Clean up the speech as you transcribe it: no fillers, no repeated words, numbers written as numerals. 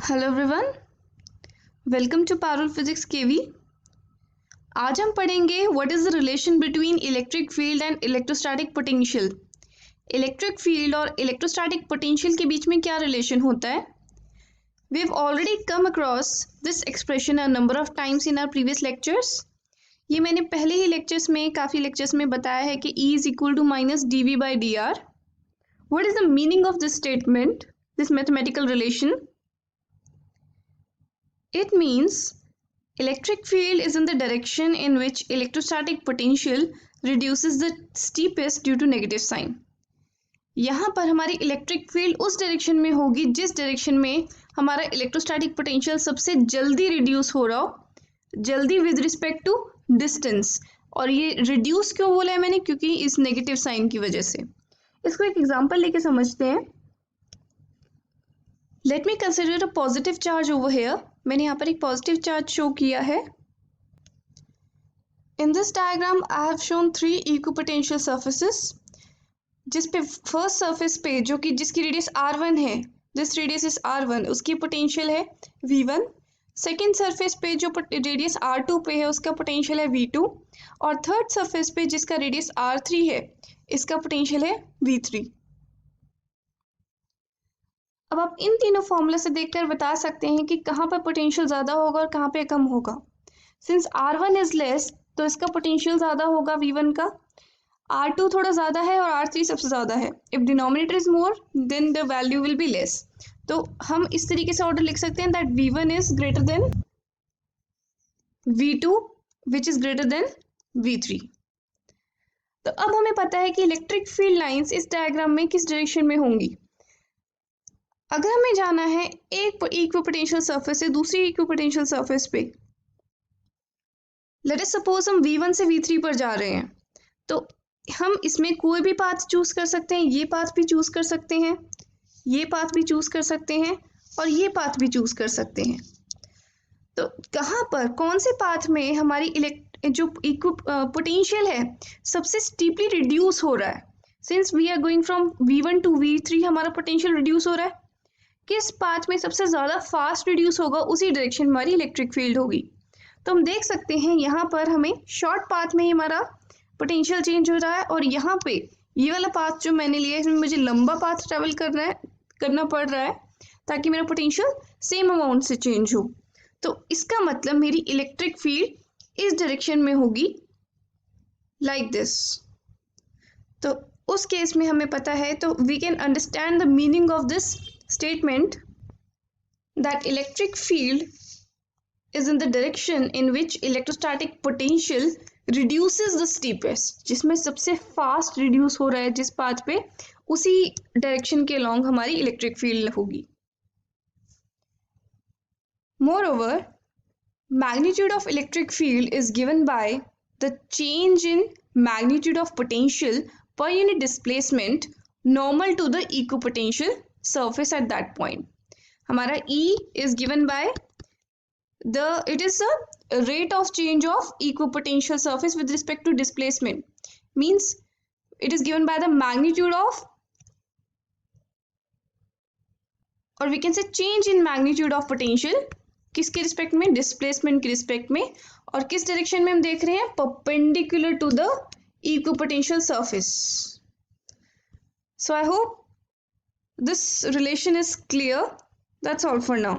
Hello everyone, welcome to Parul physics KV. आज हम पढ़ेंगे what is the relation between electric field and electrostatic potential. Electric field और electrostatic potential के बीच में क्या रिलेशन होता है? We have already come across this expression a number of times in our previous lectures. ये मैंने पहले ही काफ़ी लेक्चर्स में बताया है कि E is equal to minus dV/dr। What is the meaning of this statement, this mathematical relation? It means electric field is in the direction in which electrostatic potential reduces the steepest due to negative sign। यहाँ पर हमारी electric field उस direction में होगी जिस direction में हमारा electrostatic potential सबसे जल्दी रिड्यूस हो रहा हो, जल्दी विद रिस्पेक्ट टू डिस्टेंस। और ये रिड्यूस क्यों बोला है मैंने? क्योंकि इस नेगेटिव साइन की वजह से। इसको एक एग्जांपल लेके समझते हैं। Let me consider a positive charge over here. मैंने यहाँ पर एक पॉजिटिव चार्ज शो किया है। In this diagram I have shown 3 equipotential surfaces, जिस पे फर्स्ट सरफेस पे जो कि जिसकी रेडियस r1 है, दिस रेडियस इज r1, उसकी पोटेंशियल है v1। सेकेंड सरफेस पे जो रेडियस r2 पे है उसका पोटेंशियल है v2। और थर्ड सरफेस पे जिसका रेडियस r3 है, इसका पोटेंशियल है v3। अब आप इन तीनों फॉर्मूला से देखकर बता सकते हैं कि कहाँ पर पोटेंशियल ज़्यादा होगा और कहाँ पे कम होगा। सिंस R1 इज लेस तो इसका पोटेंशियल ज़्यादा होगा V1 का, R2 थोड़ा ज़्यादा है और R3 सबसे ज़्यादा है। If denominator is more than the value will be less. तो हम इस तरीके से ऑर्डर लिख सकते हैं that V1 is greater than V2 which is greater than V3। तो अब हमें पता है कि इलेक्ट्रिक फील्ड लाइंस इस डायग्राम में किस डायरेक्शन में होंगी। अगर हमें जाना है एक इक्विपोटेंशियल सरफेस से दूसरी इक्विपोटेंशियल सरफेस पे, लेट अस सपोज हम V1 से V3 पर जा रहे हैं, तो हम इसमें कोई भी पाथ चूज कर सकते हैं। ये पाथ भी चूज कर सकते हैं, ये पाथ भी चूज कर सकते हैं और ये पाथ भी चूज कर सकते हैं। तो कहाँ पर कौन से पाथ में हमारी जो पोटेंशियल है सबसे स्टीपली रिड्यूस हो रहा है? Since we are going from V1 to V3 हमारा पोटेंशियल रिड्यूस हो रहा है। किस पाथ में सबसे ज़्यादा फास्ट रिड्यूस होगा उसी डायरेक्शन हमारी इलेक्ट्रिक फील्ड होगी। तो हम देख सकते हैं यहाँ पर हमें शॉर्ट पाथ में ही हमारा पोटेंशियल चेंज हो रहा है, और यहाँ पे ये वाला पाथ जो मैंने लिया है इसमें मुझे लंबा पाथ ट्रेवल करना पड़ रहा है ताकि मेरा पोटेंशियल सेम अमाउंट से चेंज हो। तो इसका मतलब मेरी इलेक्ट्रिक फील्ड इस डायरेक्शन में होगी लाइक दिस। तो उस केस में हमें पता है, तो we can understand the meaning of this statement that electric field is in the direction in which electrostatic potential reduces the steepest, जिसमें सबसे फास्ट रिड्यूस हो रहा है जिस पाथ पे, उसी डायरेक्शन के अलॉन्ग हमारी इलेक्ट्रिक फील्ड होगी। Moreover, magnitude of electric field is given by the change in magnitude of potential per unit displacement normal to the equipotential surface at that point। हमारा E is given by it is the rate of change of equipotential surface with respect to displacement, means it is given by the magnitude of, or we can say change in magnitude of potential, किसके respect में? Displacement के respect में। और किस direction में हम देख रहे हैं? Perpendicular to the equipotential surface. So I hope this relation is clear. That's all for now.